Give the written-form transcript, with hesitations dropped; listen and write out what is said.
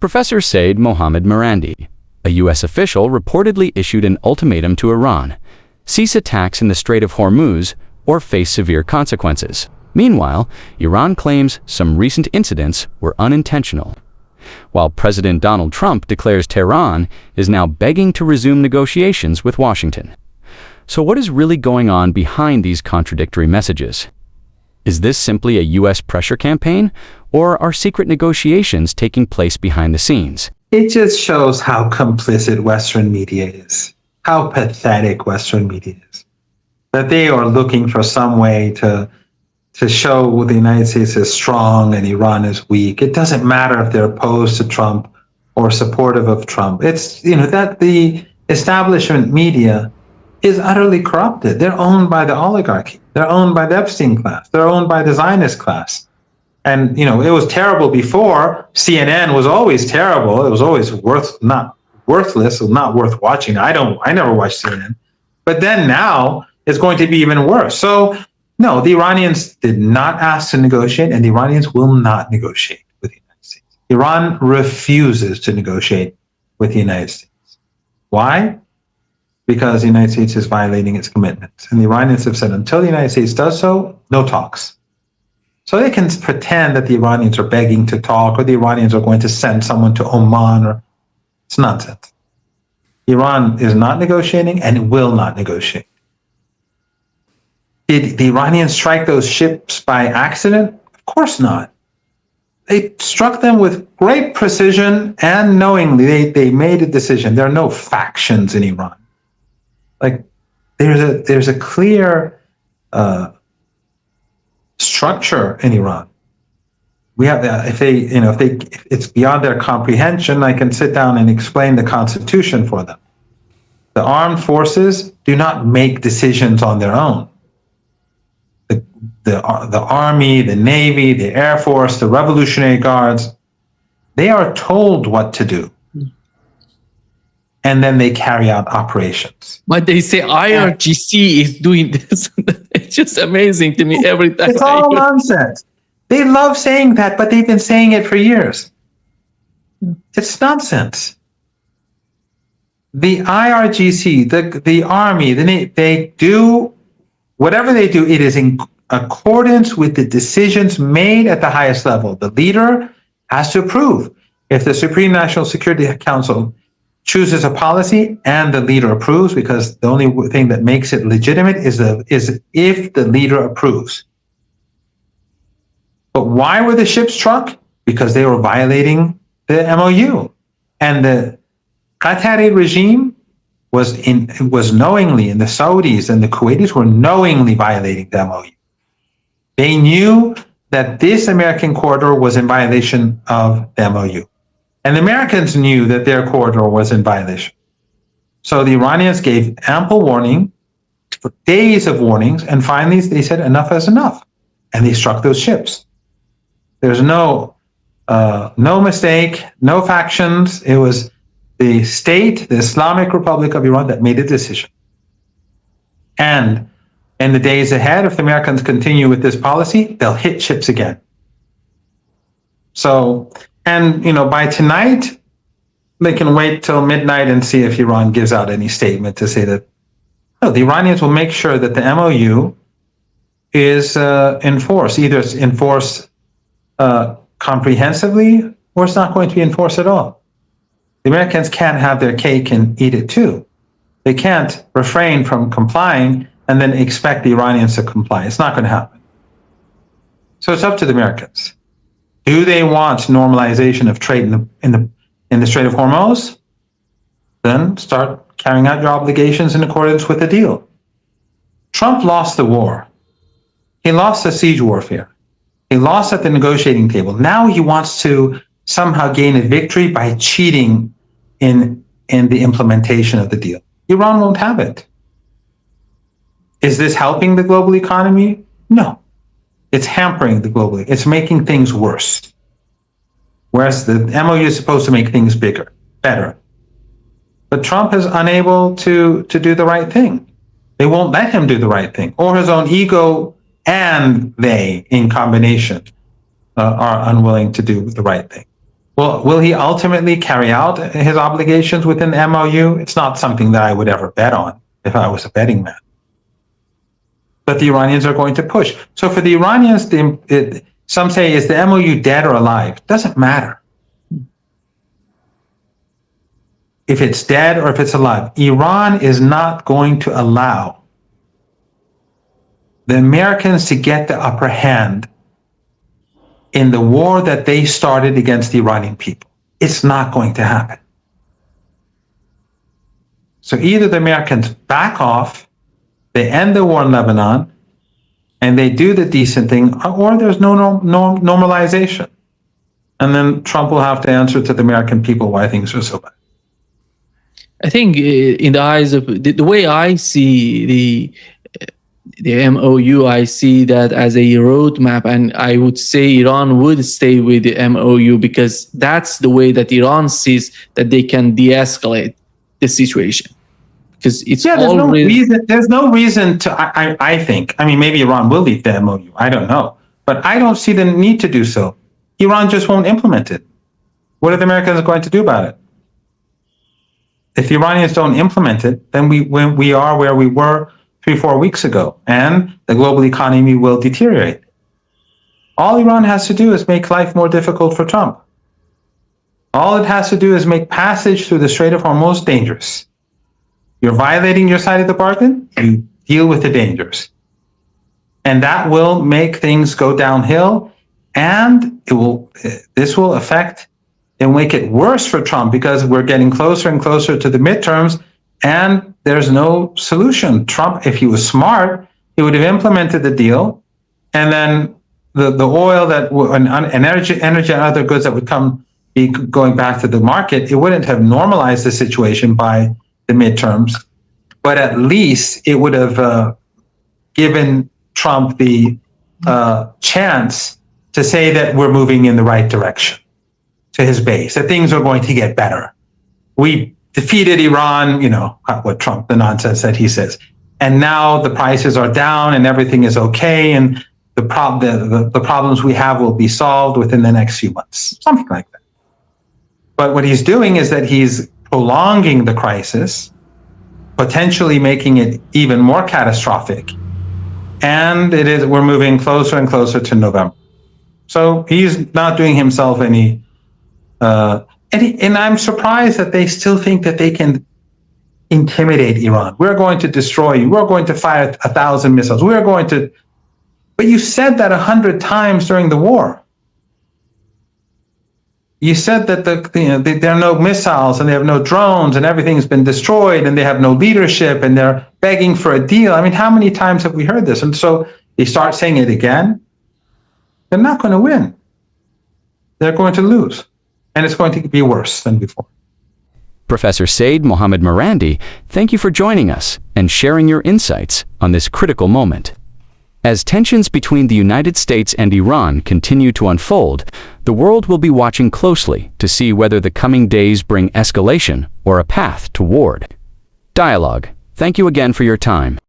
Professor Seyed Mohammad Marandi, a U.S. official, reportedly issued an ultimatum to Iran: cease attacks in the Strait of Hormuz or face severe consequences. Meanwhile, Iran claims some recent incidents were unintentional, while President Donald Trump declares Tehran is now begging to resume negotiations with Washington. So what is really going on behind these contradictory messages? Is this simply a U.S. pressure campaign, or are secret negotiations taking place behind the scenes? It just shows how complicit Western media is, how pathetic Western media is, that they are looking for some way to show the United States is strong and Iran is weak. It doesn't matter if they're opposed to Trump or supportive of Trump. It's, that the establishment media is utterly corrupted. They're owned by the oligarchy. They're owned by the Epstein class. They're owned by the Zionist class. And, it was terrible before. CNN was always terrible. It was always worthless, or not worth watching. I never watched CNN. But then now it's going to be even worse. So, no, the Iranians did not ask to negotiate, and the Iranians will not negotiate with the United States. Iran refuses to negotiate with the United States. Why? Because the United States is violating its commitments. And the Iranians have said until the United States does so, no talks. So they can pretend that the Iranians are begging to talk, or the Iranians are going to send someone to Oman, it's nonsense. Iran is not negotiating and will not negotiate. Did the Iranians strike those ships by accident? Of course not. They struck them with great precision and knowingly. They made a decision. There are no factions in Iran. Like there's a clear structure in Iran. We have if it's beyond their comprehension, I can sit down and explain the Constitution for them. The armed forces do not make decisions on their own. The Army, the Navy, the Air Force, the Revolutionary Guards, they are told what to do. And then they carry out operations. But they say IRGC is doing this. It's just amazing to me every time. It's all nonsense. They love saying that, but they've been saying it for years. It's nonsense. The IRGC, the Army, they do whatever they do. It is in accordance with the decisions made at the highest level. The leader has to approve. If the Supreme National Security Council chooses a policy and the leader approves, because the only thing that makes it legitimate is if the leader approves. But why were the ships struck? Because they were violating the MOU. And the Qatari regime was knowingly, and the Saudis and the Kuwaitis were knowingly violating the MOU. They knew that this American corridor was in violation of the MOU. And the Americans knew that their corridor was in violation. So the Iranians gave ample warning, for days of warnings, and finally they said enough is enough. And they struck those ships. There's no mistake, no factions. It was the state, the Islamic Republic of Iran, that made a decision. And in the days ahead, if the Americans continue with this policy, they'll hit ships again. So, and by tonight, they can wait till midnight and see if Iran gives out any statement to say that the Iranians will make sure that the MOU is enforced. Either it's enforced comprehensively, or it's not going to be enforced at all. The Americans can't have their cake and eat it too. They can't refrain from complying and then expect the Iranians to comply. It's not going to happen. So it's up to the Americans. Do they want normalization of trade in the Strait of Hormuz? Then start carrying out your obligations in accordance with the deal. Trump lost the war. He lost the siege warfare. He lost at the negotiating table. Now he wants to somehow gain a victory by cheating in the implementation of the deal. Iran won't have it. Is this helping the global economy? No. It's hampering the global. It's making things worse. Whereas the MOU is supposed to make things better. But Trump is unable to do the right thing. They won't let him do the right thing, or his own ego and they in combination are unwilling to do the right thing. Well, will he ultimately carry out his obligations within the MOU? It's not something that I would ever bet on if I was a betting man. But the Iranians are going to push. So for the Iranians, some say, is the MOU dead or alive? It doesn't matter. If it's dead or if it's alive, Iran is not going to allow the Americans to get the upper hand in the war that they started against the Iranian people. It's not going to happen. So either the Americans back off, they end the war in Lebanon, and they do the decent thing, or there's no normalization. And then Trump will have to answer to the American people why things are so bad. I think in the eyes of the way I see the MOU, I see that as a roadmap, and I would say Iran would stay with the MOU because that's the way that Iran sees that they can de-escalate the situation. Because it's there's no reason to, I think, I mean, maybe Iran will leave the MOU, I don't know, but I don't see the need to do so. Iran just won't implement it. What are the Americans going to do about it? If the Iranians don't implement it, then we are where we were 3-4 weeks ago, and the global economy will deteriorate. All Iran has to do is make life more difficult for Trump. All it has to do is make passage through the Strait of Hormuz dangerous. You're violating your side of the bargain, you deal with the dangers. And that will make things go downhill, and this will affect and make it worse for Trump because we're getting closer and closer to the midterms, and there's no solution. Trump, if he was smart, he would have implemented the deal, and then the oil and energy and other goods that would be going back to the market, it wouldn't have normalized the situation by the midterms, but at least it would have given Trump the chance to say that we're moving in the right direction to his base, that things are going to get better. We defeated Iran, what Trump, the nonsense that he says. And now the prices are down and everything is okay, and the problems we have will be solved within the next few months, something like that. But what he's doing is that he's prolonging the crisis, potentially making it even more catastrophic. And we're moving closer and closer to November. So he's not doing himself any, and I'm surprised that they still think that they can intimidate Iran. We're going to destroy you. We're going to fire 1,000 missiles. We're going to, but you said that 100 times during the war. You said that there are no missiles and they have no drones and everything's been destroyed and they have no leadership and they're begging for a deal. I mean, how many times have we heard this? And so they start saying it again. They're not going to win. They're going to lose. And it's going to be worse than before. Professor Seyed Mohammad Marandi, thank you for joining us and sharing your insights on this critical moment. As tensions between the United States and Iran continue to unfold, the world will be watching closely to see whether the coming days bring escalation or a path toward dialogue. Thank you again for your time.